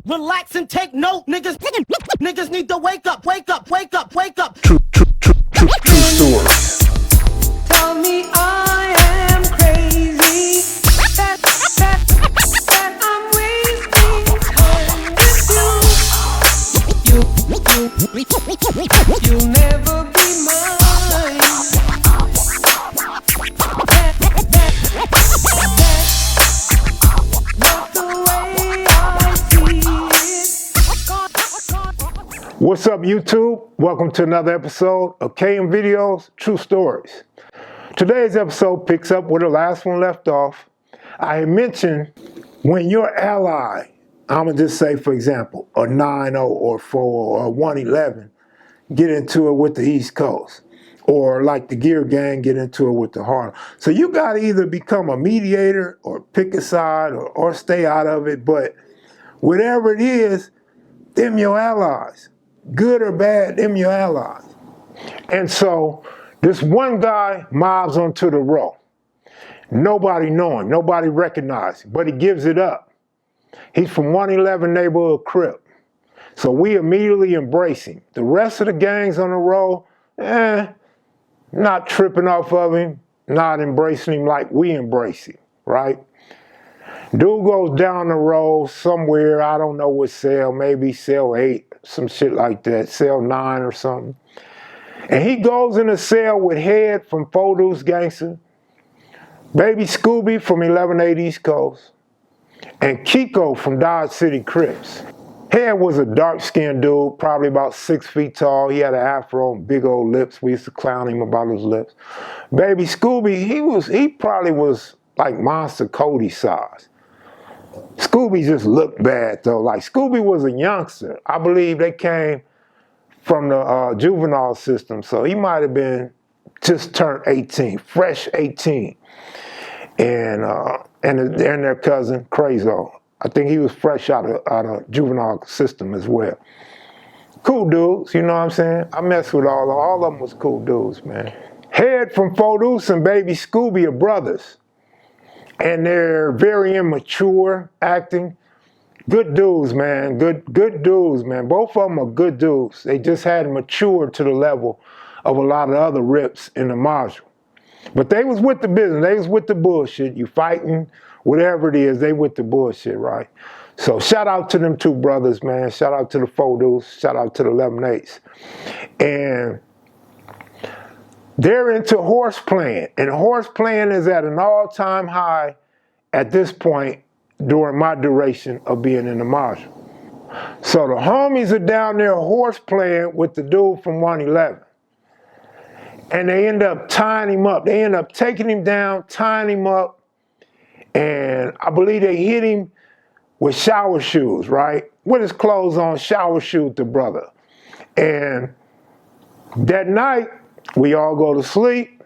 Relax and take note, niggas. Niggas need to wake up, wake up, wake up, wake up. True story. Tell me I am crazy, that I'm wasting time with you. You'll never be mine. Not the way I see it. What's up, YouTube? Welcome to another episode of kevmacvideos, True Stories. Today's episode picks up where the last one left off. I had mentioned when your ally, I'm going to just say, for example, a 9-0 or 4 or a 111, get into it with the East Coast. Or like the Gear Gang, get into it with the Harlem. So you got to either become a mediator or pick a side or stay out of it. But whatever it is, them your allies. Good or bad, them your allies. And so this one guy mobs onto the row. Nobody know him, nobody recognize him, but he gives it up. He's from 111 neighborhood Crip. So we immediately embrace him. The rest of the gangs on the row, not tripping off of him, not embracing him like we embrace him, right? Dude goes down the road somewhere, I don't know what cell, maybe cell 8, some shit like that, cell 9 or something. And he goes in a cell with Head from Fodu's Gangster, Baby Scooby from 1180 East Coast, and Kiko from Dodge City Crips. Head was a dark-skinned dude, probably about 6 feet tall. He had an afro and big old lips. We used to clown him about his lips. Baby Scooby, he probably was like Monster Cody size. Scooby just looked bad though. Like Scooby was a youngster. I believe they came from the juvenile system, so he might have been just turned 18, fresh 18. And their cousin Crazo, I think he was fresh out of juvenile system as well. Cool dudes, you know what I'm saying? I mess with all of them was cool dudes, man. Head from Fodu's and Baby Scooby are brothers. And they're very immature acting. Good dudes, man. Good dudes, man. Both of them are good dudes. They just hadn't matured to the level of a lot of other rips in the module. But they was with the business. They was with the bullshit. You fighting, whatever it is, they with the bullshit, right? So shout out to them two brothers, man. Shout out to the Fodu's. Shout out to the 11-8s. And they're into horse playing, and horse playing is at an all-time high at this point during my duration of being in the module. So the homies are down there horse playing with the dude from 111. And they end up tying him up. They end up taking him down, tying him up, and I believe they hit him with shower shoes, right? With his clothes on, shower shoes the brother. And that night, we all go to sleep,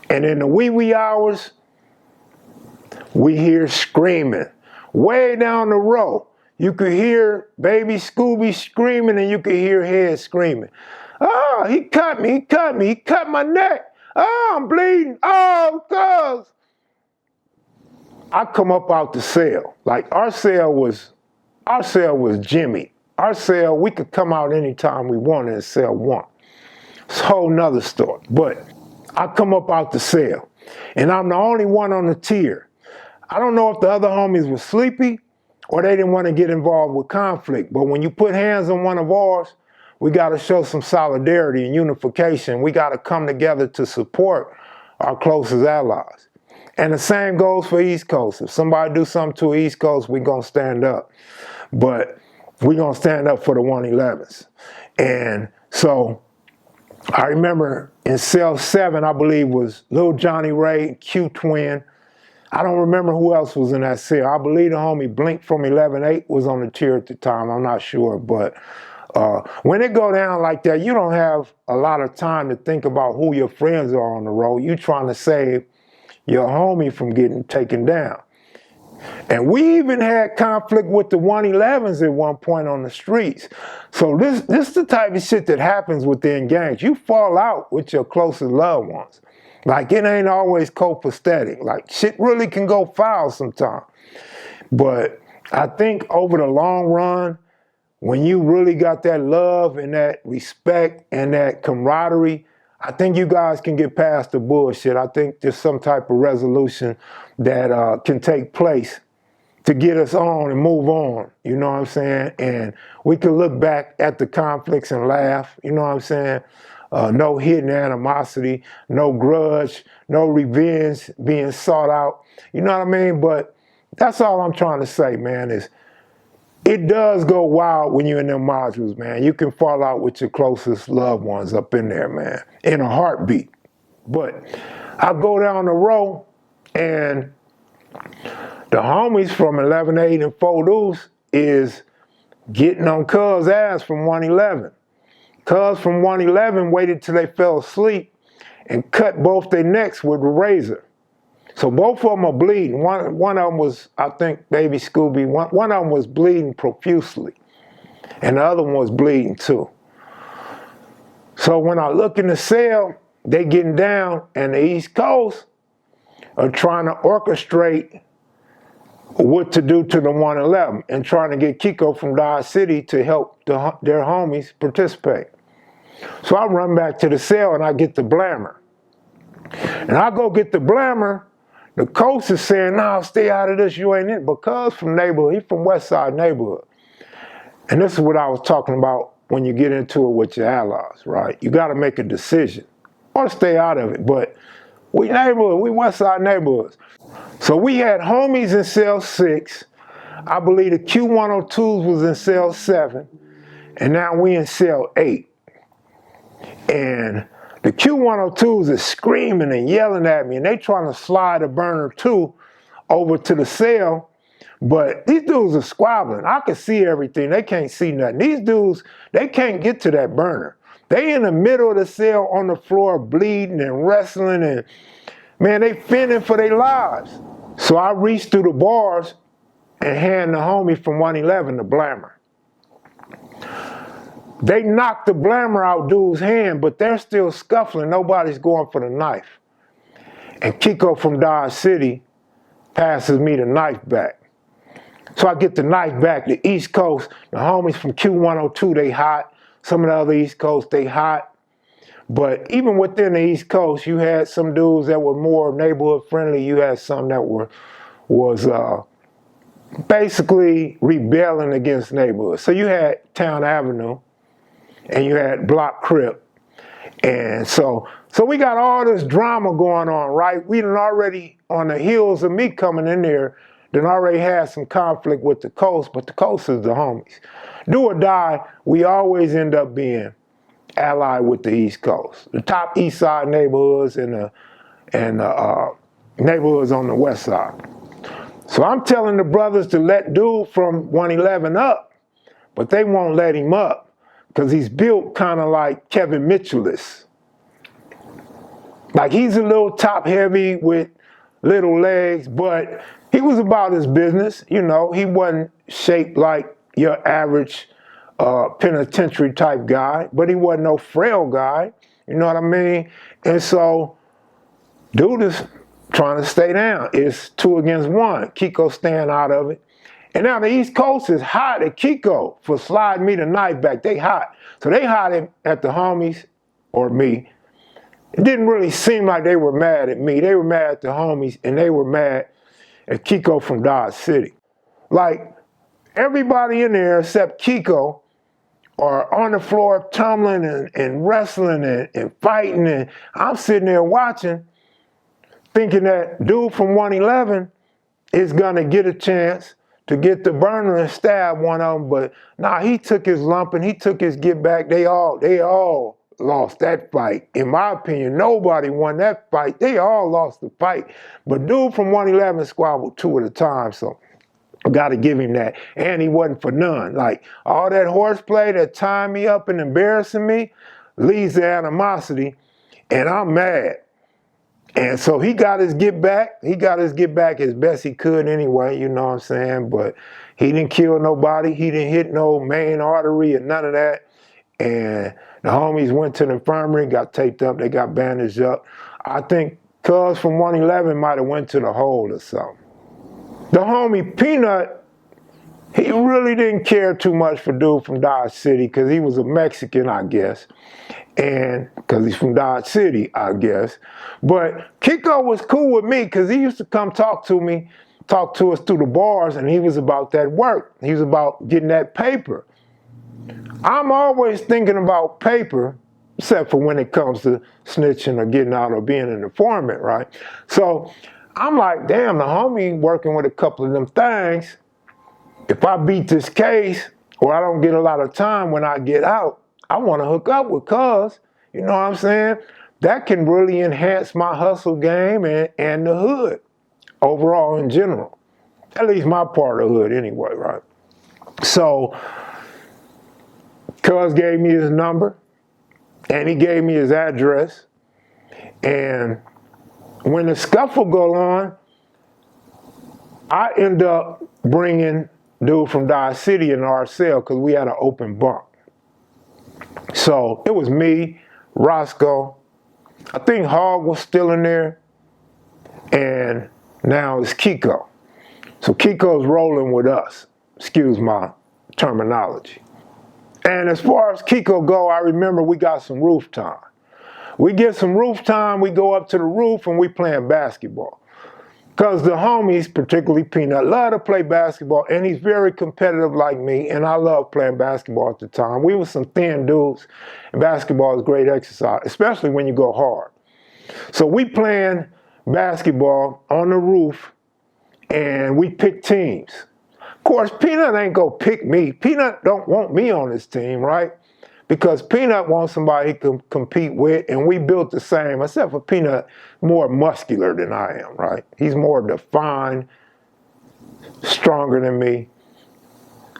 and in the wee hours, we hear screaming. Way down the row, you could hear Baby Scooby screaming, and you could hear Head screaming. Oh, he cut me, he cut my neck. Oh, I'm bleeding, oh, cuz. I come up out the cell. Like our cell was Jimmy. Our cell, we could come out anytime we wanted in cell 1. It's a whole nother story. But I come up out the cell, and I'm the only one on the tier. I don't know if the other homies were sleepy or they didn't want to get involved with conflict. But when you put hands on one of ours, we got to show some solidarity and unification. We got to come together to support our closest allies. And the same goes for East Coast. If somebody do something to East Coast, we're going to stand up. But we're going to stand up for the 111s. And so I remember in cell 7, I believe, was Lil Johnny Ray, Q Twin. I don't remember who else was in that cell. I believe the homie Blink from 11-8 was on the tier at the time. I'm not sure. But when it go down like that, you don't have a lot of time to think about who your friends are on the road. You trying to save your homie from getting taken down. And we even had conflict with the 111s at one point on the streets. So this is the type of shit that happens within gangs. You fall out with your closest loved ones. Like, it ain't always copacetic. Like, shit really can go foul sometimes. But I think over the long run, when you really got that love and that respect and that camaraderie, I think you guys can get past the bullshit. I think there's some type of resolution that can take place to get us on and move on, you know what I'm saying? And we can look back at the conflicts and laugh, you know what I'm saying? No hidden animosity, no grudge, no revenge being sought out, you know what I mean? But that's all I'm trying to say, man, is it does go wild when you're in them modules, man. You can fall out with your closest loved ones up in there, man, in a heartbeat. But I go down the row and the homies from 11-8 and 4 Deuce is getting on Cuz' ass from 111. Cuz from 111 waited till they fell asleep and cut both their necks with a razor. So both of them are bleeding. One of them was, I think, baby Scooby. One of them was bleeding profusely. And the other one was bleeding too. So when I look in the cell, they getting down, and the East Coast are trying to orchestrate what to do to the 111 and trying to get Kiko from Dodge City to help their homies participate. So I run back to the cell and I get the blammer. And I go get the blammer. The coach is saying, "Nah, stay out of this, you ain't it." Because from neighborhood, he's from West Side neighborhood. And this is what I was talking about when you get into it with your allies, right? You got to make a decision or stay out of it. But we neighborhood, we West Side neighborhoods. So we had homies in cell 6. I believe the Q102s was in cell 7. And now we in cell 8. And the Q102s is screaming and yelling at me, and they trying to slide a burner 2 over to the cell, but these dudes are squabbling. I can see everything. They can't see nothing. These dudes, they can't get to that burner. They in the middle of the cell on the floor bleeding and wrestling, and man, they fending for their lives. So I reach through the bars and hand the homie from 111 the blammer. They knocked the blammer out dude's hand, but they're still scuffling. Nobody's going for the knife. And Kiko from Dodge City passes me the knife back. So I get the knife back. The East Coast, the homies from Q102, they hot. Some of the other East Coast, they hot. But even within the East Coast, you had some dudes that were more neighborhood friendly. You had some that was basically rebelling against neighborhoods. So you had Town Avenue, and you had Block Crip. And so we got all this drama going on, right? We done already, on the heels of me coming in there, done already had some conflict with the coast, but the coast is the homies. Do or die, we always end up being allied with the East Coast. The top East Side neighborhoods and the neighborhoods on the West Side. So I'm telling the brothers to let dude from 111 up, but they won't let him up, because he's built kind of like Kevin Mitchell-less. Like he's a little top heavy with little legs, but he was about his business. You know, he wasn't shaped like your average penitentiary type guy, but he wasn't no frail guy. You know what I mean? And so, dude is trying to stay down. It's 2 against 1. Kiko staying out of it. And now the East Coast is hot at Kiko for sliding me the knife back. They hot. So they hot at the homies, or me. It didn't really seem like they were mad at me. They were mad at the homies, and they were mad at Kiko from Dodge City. Like, everybody in there except Kiko are on the floor tumbling and wrestling and fighting. And I'm sitting there watching, thinking that dude from 111 is going to get a chance to get the burner and stab one of them, but nah, he took his lump and he took his get back. They all lost that fight. In my opinion, nobody won that fight. They all lost the fight. But dude from 111 squabbled 2 at a time, so I gotta give him that. And he wasn't for none. Like, all that horseplay that tying me up and embarrassing me leads to animosity, and I'm mad. And so he got his get back. He got his get back as best he could anyway, you know what I'm saying? But he didn't kill nobody. He didn't hit no main artery or none of that. And the homies went to the infirmary, got taped up. They got bandaged up. I think Cuz from 111 might have went to the hole or something. The homie Peanut He really didn't care too much for dude from Dodge City because he was a Mexican, I guess. And because he's from Dodge City, I guess. But Kiko was cool with me because he used to come talk to us through the bars, and he was about that work. He was about getting that paper. I'm always thinking about paper, except for when it comes to snitching or getting out or being an informant, right? So I'm like, damn, the homie working with a couple of them things. If I beat this case or I don't get a lot of time when I get out, I want to hook up with cuz, you know what I'm saying? That can really enhance my hustle game and the hood overall in general. At least my part of the hood anyway, right? So cuz gave me his number and he gave me his address. And when the scuffle go on, I end up bringing dude from Dodge City in our cell because we had an open bunk. So it was me, Roscoe, I think Hog was still in there, and now it's Kiko. So Kiko's rolling with us, excuse my terminology. And as far as Kiko go, I remember we got some roof time. We get some roof time, we go up to the roof and we playing basketball. Because the homies, particularly Peanut, love to play basketball, and he's very competitive like me, and I love playing basketball at the time. We were some thin dudes, and basketball is great exercise, especially when you go hard. So we playing basketball on the roof, and we pick teams. Of course, Peanut ain't gonna pick me. Peanut don't want me on his team, right? Because Peanut wants somebody he can compete with, and we built the same, except for Peanut, more muscular than I am, right? He's more defined, stronger than me.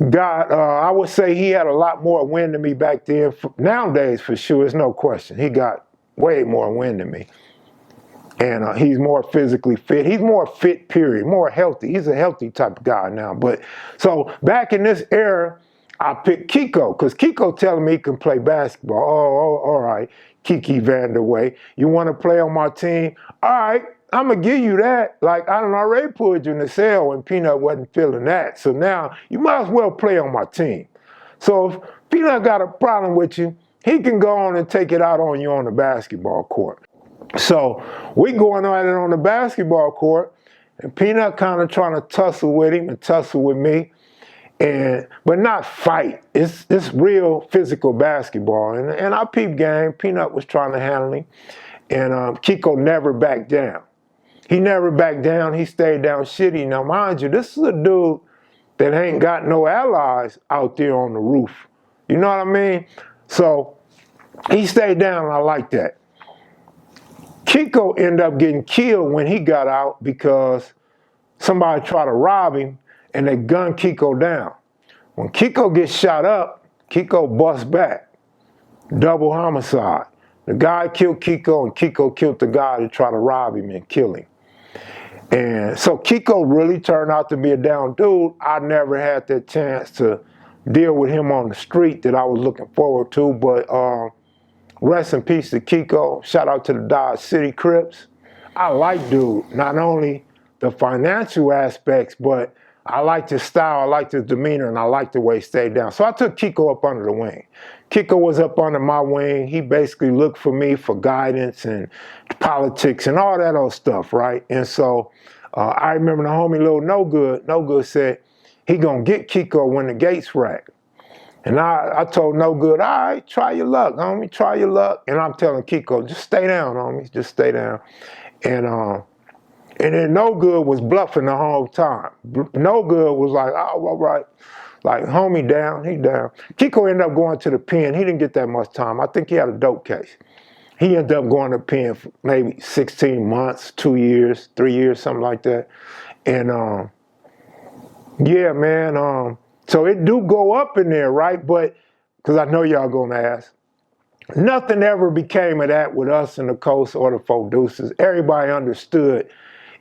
I would say he had a lot more wind than me back then. Nowadays, for sure, there's no question. He got way more wind than me. And he's more physically fit. He's more fit, period, more healthy. He's a healthy type of guy now. But so back in this era, I picked Kiko because Kiko telling me he can play basketball. Oh, all right, Kiki Vanderway. You want to play on my team? All right, I'm going to give you that. Like, I done already put you in the cell when Peanut wasn't feeling that. So now you might as well play on my team. So if Peanut got a problem with you, he can go on and take it out on you on the basketball court. So we going at it on the basketball court, and Peanut kind of trying to tussle with him and tussle with me. But not fight. It's real physical basketball. And I peep game. Peanut was trying to handle him. And Kiko never backed down. He never backed down. He stayed down shitty. Now, mind you, this is a dude that ain't got no allies out there on the roof. You know what I mean? So he stayed down, and I like that. Kiko ended up getting killed when he got out because somebody tried to rob him, and they gunned Kiko down. When Kiko gets shot up, Kiko busts back. Double homicide. The guy killed Kiko, and Kiko killed the guy that tried to rob him and kill him. And so Kiko really turned out to be a down dude. I never had that chance to deal with him on the street that I was looking forward to, but rest in peace to Kiko. Shout out to the Dodge City Crips. I like dude, not only the financial aspects, but I liked his style, I liked his demeanor, and I liked the way he stayed down. So I took Kiko up under the wing. Kiko was up under my wing. He basically looked for me for guidance and politics and all that old stuff, right? And so I remember the homie Lil No Good said he gonna get Kiko when the gates rack. And I told No Good, all right, try your luck, homie, try your luck. And I'm telling Kiko, just stay down, homie, just stay down. And then No Good was bluffing the whole time. No Good was like, oh, all right. Like, homie down, he down. Kiko ended up going to the pen. He didn't get that much time. I think he had a dope case. He ended up going to the pen for maybe 16 months, 2 years, 3 years, something like that. And yeah, man, so it do go up in there, right? But, because I know y'all gonna ask, nothing ever became of that with us in the Coast or the Four Deuces. Everybody understood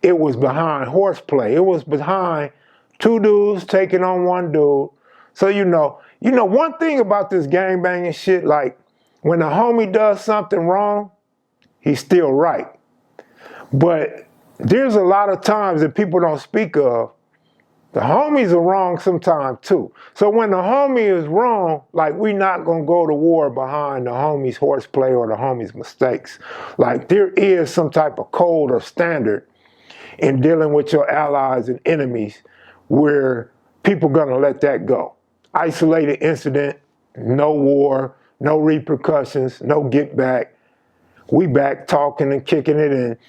it was behind horseplay. It was behind two dudes taking on one dude. So you know, one thing about this gangbanging shit, like when a homie does something wrong, he's still right. But there's a lot of times that people don't speak of The homies are wrong sometimes too. So when the homie is wrong, like we not gonna go to war behind the homie's horseplay or the homie's mistakes. Like there is some type of code or standard in dealing with your allies and enemies where people gonna let that go. Isolated incident, no war, no repercussions, no get back. We back talking and kicking it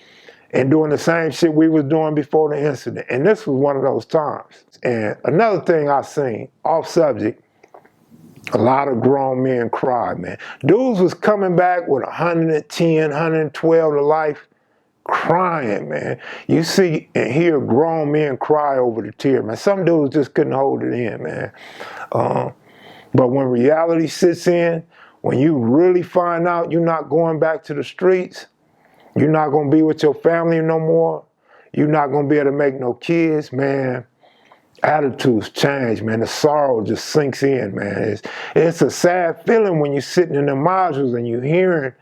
and doing the same shit we was doing before the incident. And this was one of those times. And another thing I seen, off subject, a lot of grown men cry, man. Dudes was coming back with 110, 112 to life, crying, man. You see and hear grown men cry over the tear, man. Some dudes just couldn't hold it in, man. But when reality sits in, when you really find out you're not going back to the streets, you're not going to be with your family no more, you're not going to be able to make no kids, man, attitudes change, man. The sorrow just sinks in, man. It's a sad feeling when you're sitting in the modules and you're hearing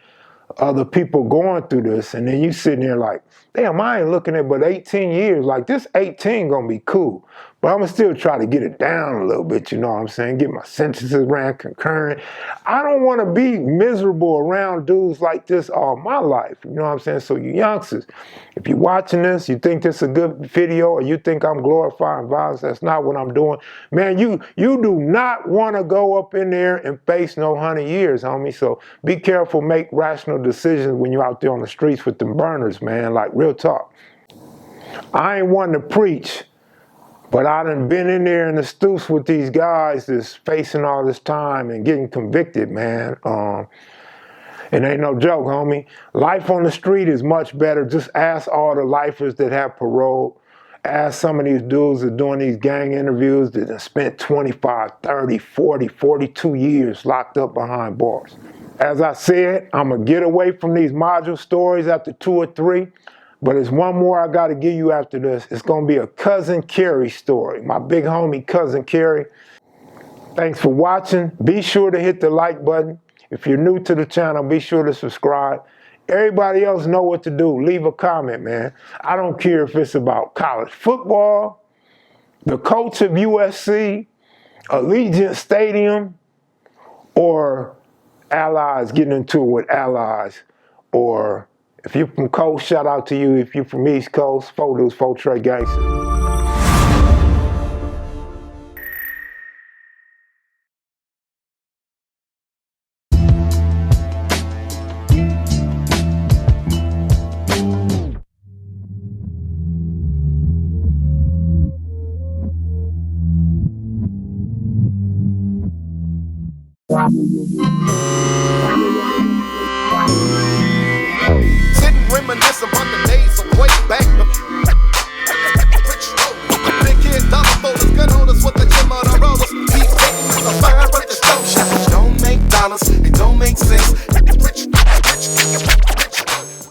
other people going through this, and then you sitting there like, damn, I ain't looking at but 18 years. Like, this 18 gonna be cool. But I'm gonna still try to get it down a little bit, you know what I'm saying? Get my sentences around concurrent. I don't wanna be miserable around dudes like this all my life, you know what I'm saying? So you youngsters, if you're watching this, you think this is a good video, or you think I'm glorifying violence, that's not what I'm doing. Man, you do not wanna go up in there and face no 100 years, homie. So be careful, make rational decisions when you're out there on the streets with them burners, man, like real talk. I ain't one to preach, but I done been in there in the stoops with these guys that's facing all this time and getting convicted, man. It ain't no joke, homie. Life on the street is much better. Just ask all the lifers that have parole. Ask some of these dudes that are doing these gang interviews that have spent 25, 30, 40, 42 years locked up behind bars. As I said, I'm going to get away from these module stories after 2 or 3. But there's one more I got to give you after this. It's going to be a Cousin Kerry story. My big homie, Cousin Kerry. Thanks for watching. Be sure to hit the like button. If you're new to the channel, be sure to subscribe. Everybody else know what to do. Leave a comment, man. I don't care if it's about college football, the coach of USC, Allegiant Stadium, or allies getting into it with allies, or if you're from Coast, shout out to you. If you're from East Coast, photos, Faux Trey Gangster.